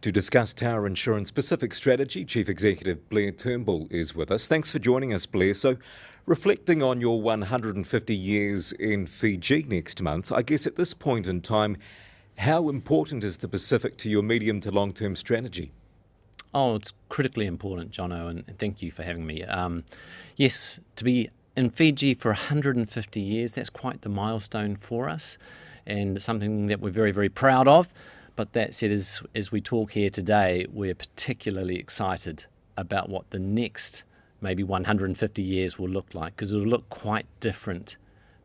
To discuss Tower Insurance Pacific strategy, Chief Executive Blair Turnbull is with us. Thanks for joining us, Blair. So, reflecting on your 150 years in Fiji next month, I guess at this point in time, how important is the Pacific to your medium to long-term strategy? Oh, it's critically important, Jono, and thank you for having me. Yes, to be in Fiji for 150 years, that's quite the milestone for us, and something that we're very, very proud of. But that said, as we talk here today, we're particularly excited about what the next maybe 150 years will look like, because it'll look quite different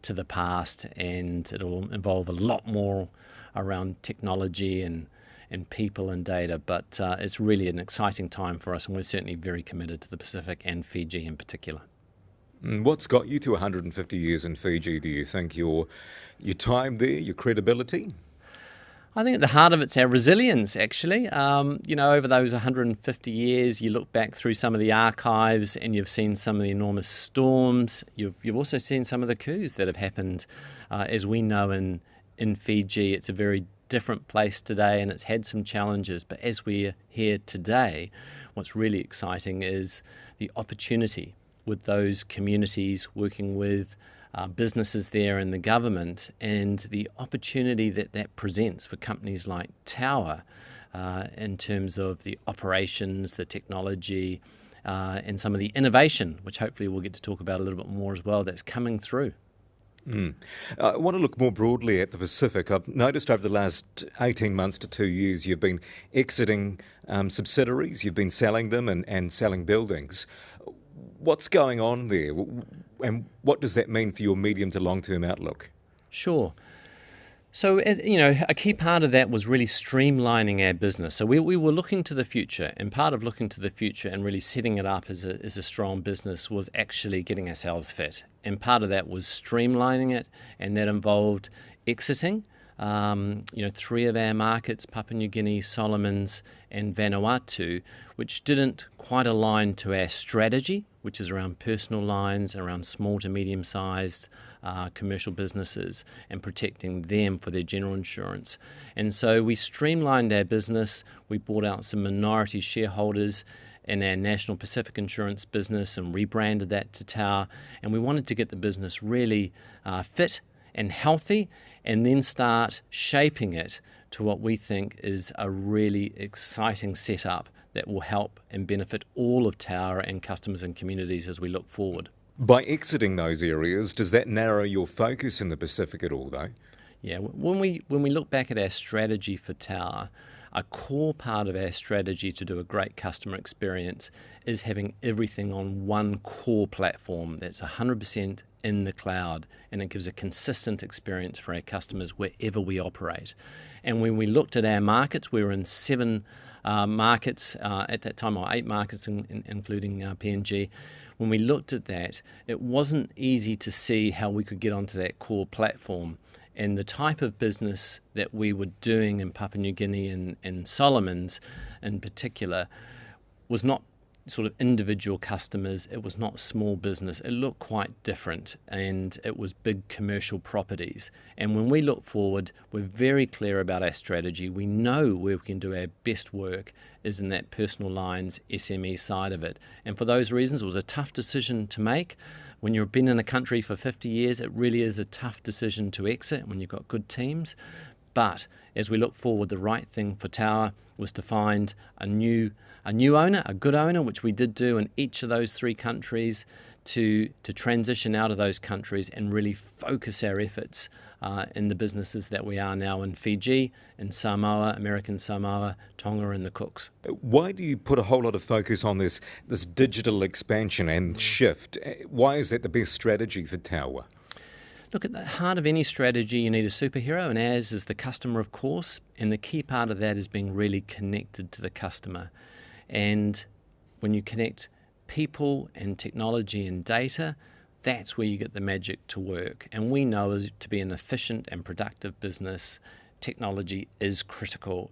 to the past, and it'll involve a lot more around technology and people and data. But it's really an exciting time for us, and we're certainly very committed to the Pacific and Fiji in particular. What's got you to 150 years in Fiji, do you think? Your time there, your credibility? I think at the heart of it's our resilience, actually. Over those 150 years, you look back through some of the archives and you've seen some of the enormous storms. You've also seen some of the coups that have happened. As we know in Fiji, it's a very different place today and it's had some challenges. But as we're here today, what's really exciting is the opportunity with those communities, working with businesses there and the government, and the opportunity that presents for companies like Tower in terms of the operations, the technology, and some of the innovation, which hopefully we'll get to talk about a little bit more as well, that's coming through. I want to look more broadly at the Pacific. I've noticed over the last 18 months to 2 years you've been exiting subsidiaries, you've been selling them and selling buildings. What's going on there, and what does that mean for your medium to long-term outlook? Sure. So, a key part of that was really streamlining our business. So we were looking to the future, and part of looking to the future and really setting it up as a strong business was actually getting ourselves fit. And part of that was streamlining it, and that involved exiting 3 of our markets, Papua New Guinea, Solomons, and Vanuatu, which didn't quite align to our strategy, which is around personal lines, around small to medium-sized commercial businesses, and protecting them for their general insurance. And so we streamlined our business. We bought out some minority shareholders in our National Pacific Insurance business and rebranded that to Tower. And we wanted to get the business really fit and healthy, and then start shaping it to what we think is a really exciting setup that will help and benefit all of Tower and customers and communities as we look forward. By exiting those areas, does that narrow your focus in the Pacific at all, though? Yeah, when we look back at our strategy for Tower, a core part of our strategy to do a great customer experience is having everything on one core platform that's 100% in the cloud, and it gives a consistent experience for our customers wherever we operate. And when we looked at our markets, we were in 7 markets at that time, or 8 markets including PNG. When we looked at that, it wasn't easy to see how we could get onto that core platform. And the type of business that we were doing in Papua New Guinea and Solomons in particular was not sort of individual customers, it was not small business, it looked quite different, and it was big commercial properties. And when we look forward, we're very clear about our strategy. We know where we can do our best work is in that personal lines SME side of it. And for those reasons, it was a tough decision to make. When you've been in a country for 50 years, it really is a tough decision to exit when you've got good teams. But as we look forward, the right thing for Tower was to find a new owner, a good owner, which we did do in each of those 3 countries, to transition out of those countries and really focus our efforts in the businesses that we are now in Fiji, in Samoa, American Samoa, Tonga, and the Cooks. Why do you put a whole lot of focus on this digital expansion and shift? Why is that the best strategy for Tower? Look, at the heart of any strategy, you need a superhero, and ours is the customer, of course, and the key part of that is being really connected to the customer. And when you connect people and technology and data, that's where you get the magic to work. And we know as to be an efficient and productive business, technology is critical.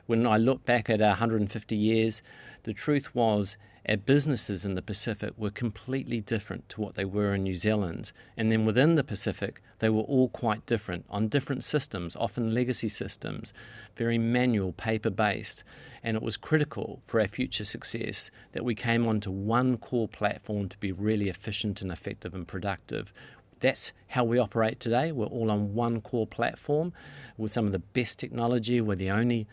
When I look back at 150 years, the truth was our businesses in the Pacific were completely different to what they were in New Zealand. And then within the Pacific, they were all quite different on different systems, often legacy systems, very manual, paper-based. And it was critical for our future success that we came onto one core platform to be really efficient and effective and productive. That's how we operate today. We're all on one core platform with some of the best technology. We're the only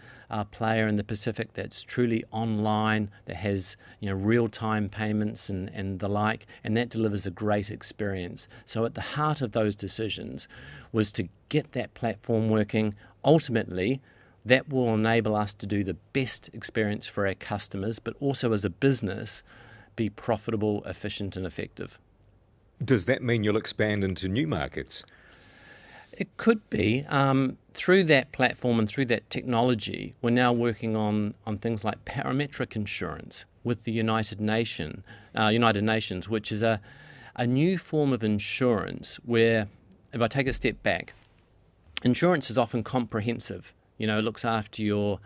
player in the Pacific that's truly online, that has real-time payments and the like, and that delivers a great experience. So at the heart of those decisions was to get that platform working. Ultimately, that will enable us to do the best experience for our customers, but also as a business, be profitable, efficient, and effective. Does that mean you'll expand into new markets? It could be. Through that platform and through that technology, we're now working on things like parametric insurance with the United Nations, which is a new form of insurance where, if I take a step back, insurance is often comprehensive. It looks after your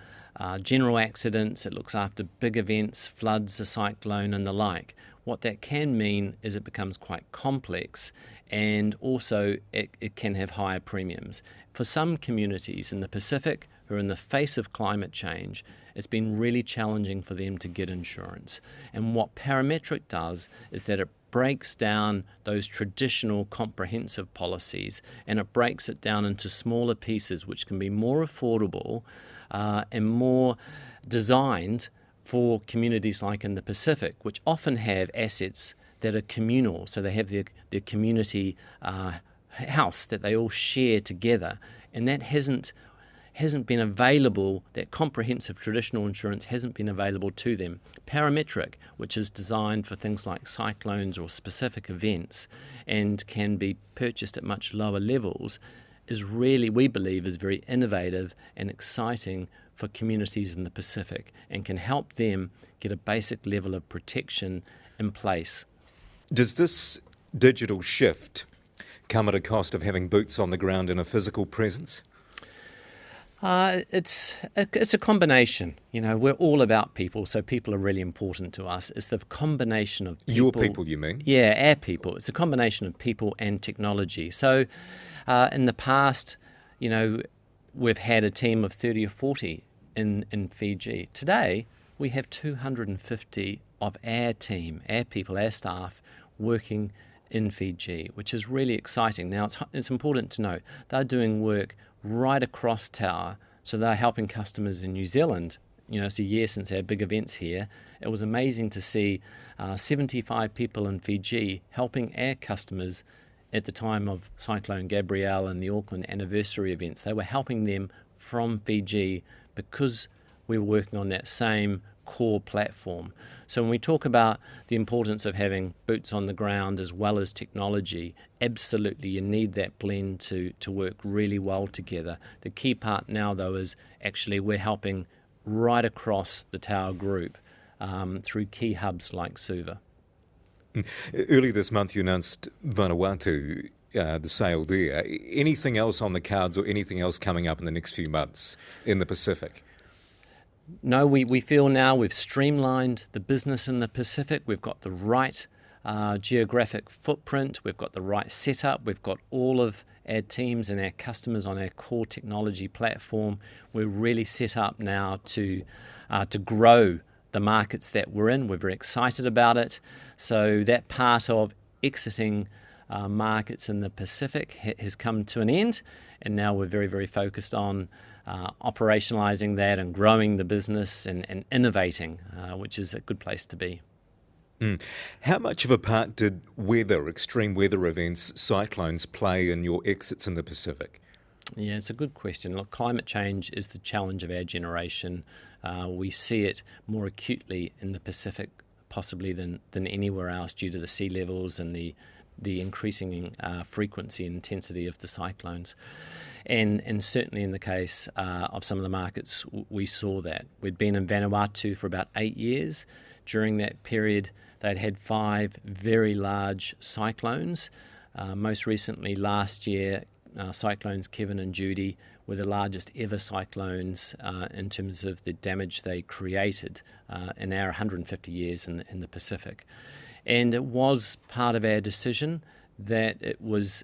general accidents, it looks after big events, floods, a cyclone, and the like. What that can mean is it becomes quite complex, and also it can have higher premiums. For some communities in the Pacific who are in the face of climate change, it's been really challenging for them to get insurance. And what Parametric does is that it breaks down those traditional comprehensive policies, and it breaks it down into smaller pieces which can be more affordable and more designed for communities like in the Pacific, which often have assets that are communal. So they have their community house that they all share together, and that hasn't been available, that comprehensive traditional insurance hasn't been available to them. Parametric, which is designed for things like cyclones or specific events and can be purchased at much lower levels, is really, we believe, is very innovative and exciting for communities in the Pacific and can help them get a basic level of protection in place. Does this digital shift come at a cost of having boots on the ground and a physical presence? It's a combination. We're all about people, so people are really important to us. It's the combination of people. Your people, you mean? Yeah, our people. It's a combination of people and technology. So in the past, we've had a team of 30 or 40 in Fiji. Today, we have 250 of our team, our people, our staff, working in Fiji, which is really exciting. Now, it's important to note, they're doing work right across Tower, so they're helping customers in New Zealand. It's a year since our big events here. It was amazing to see 75 people in Fiji helping our customers at the time of Cyclone Gabrielle and the Auckland anniversary events. They were helping them from Fiji because we were working on that same core platform. So when we talk about the importance of having boots on the ground as well as technology, absolutely you need that blend to work really well together. The key part now, though, is actually we're helping right across the Tower Group through key hubs like Suva. Earlier this month you announced Vanuatu, the sale there. Anything else on the cards or anything else coming up in the next few months in the Pacific? No, we feel now we've streamlined the business in the Pacific. We've got the right geographic footprint. We've got the right setup. We've got all of our teams and our customers on our core technology platform. We're really set up now to grow the markets that we're in. We're very excited about it. So that part of exiting markets in the Pacific has come to an end, and now we're very, very focused on operationalizing that and growing the business and innovating, which is a good place to be. How much of a part did extreme weather events, cyclones, play in your exits in the Pacific? Yeah, it's a good question. Look, climate change is the challenge of our generation. We see it more acutely in the Pacific possibly than anywhere else due to the sea levels and the increasing frequency and intensity of the cyclones. And certainly in the case of some of the markets, we saw that. We'd been in Vanuatu for about 8 years. During that period, they'd had 5 very large cyclones. Most recently last year, cyclones Kevin and Judy were the largest ever cyclones in terms of the damage they created in our 150 years in the Pacific. And it was part of our decision that it was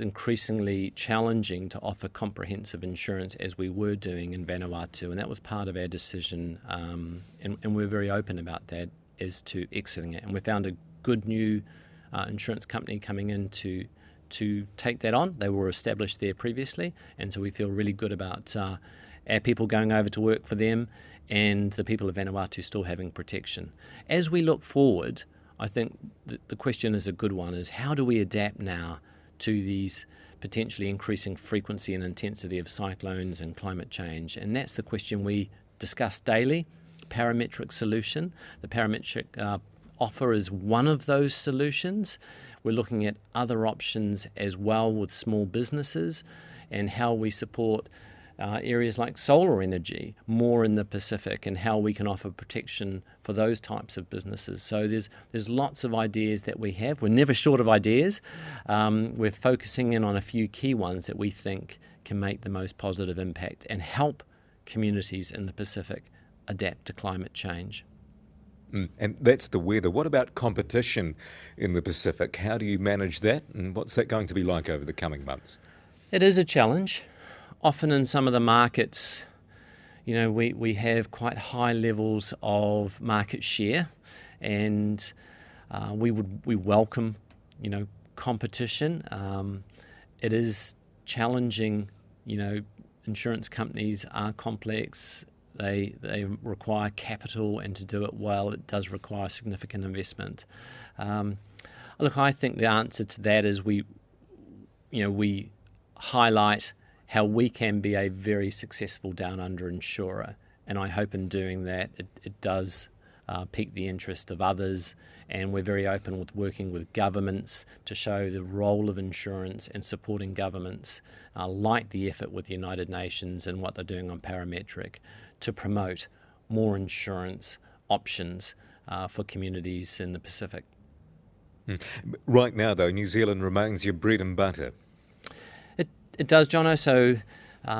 increasingly challenging to offer comprehensive insurance as we were doing in Vanuatu, and that was part of our decision, and we're very open about that as to exiting it. And we found a good new insurance company coming in to take that on. They were established there previously, and so we feel really good about our people going over to work for them and the people of Vanuatu still having protection. As we look forward, I think the question is a good one, is how do we adapt now to these potentially increasing frequency and intensity of cyclones and climate change? And that's the question we discuss daily. Parametric solution. The parametric offer is one of those solutions. We're looking at other options as well with small businesses and how we support areas like solar energy more in the Pacific and how we can offer protection for those types of businesses. So there's lots of ideas that we have. We're never short of ideas. We're focusing in on a few key ones that we think can make the most positive impact and help communities in the Pacific adapt to climate change. And that's the weather. What about competition in the Pacific? How do you manage that, and what's that going to be like over the coming months? It is a challenge. Often in some of the markets, we have quite high levels of market share, and we welcome, competition. It is challenging. Insurance companies are complex. They require capital, and to do it well, it does require significant investment. Look, I think the answer to that is we highlight how we can be a very successful down under insurer, and I hope in doing that it does pique the interest of others, and we're very open with working with governments to show the role of insurance and supporting governments like the effort with the United Nations and what they're doing on parametric to promote more insurance options for communities in the Pacific. Right now, though, New Zealand remains your bread and butter. It does, Jono. So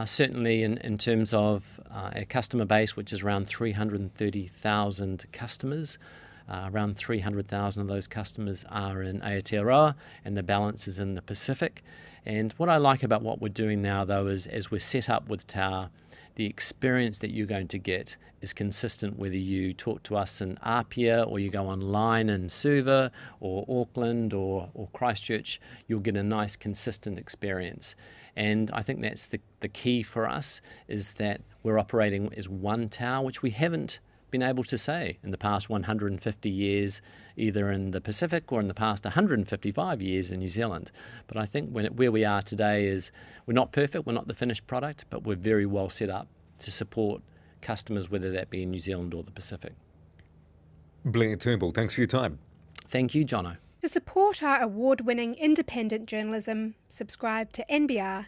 certainly in terms of our customer base, which is around 330,000 customers, around 300,000 of those customers are in Aotearoa, and the balance is in the Pacific. And what I like about what we're doing now, though, is as we're set up with Tower, the experience that you're going to get is consistent whether you talk to us in Apia or you go online in Suva or Auckland or Christchurch. You'll get a nice consistent experience. And I think that's the key for us, is that we're operating as one Tower, which we haven't been able to say in the past 150 years, either in the Pacific or in the past 155 years in New Zealand. But I think where we are today is we're not perfect, we're not the finished product, but we're very well set up to support customers, whether that be in New Zealand or the Pacific. Blair Turnbull, thanks for your time. Thank you, Jono. To support our award-winning independent journalism, subscribe to nbr.co.nz.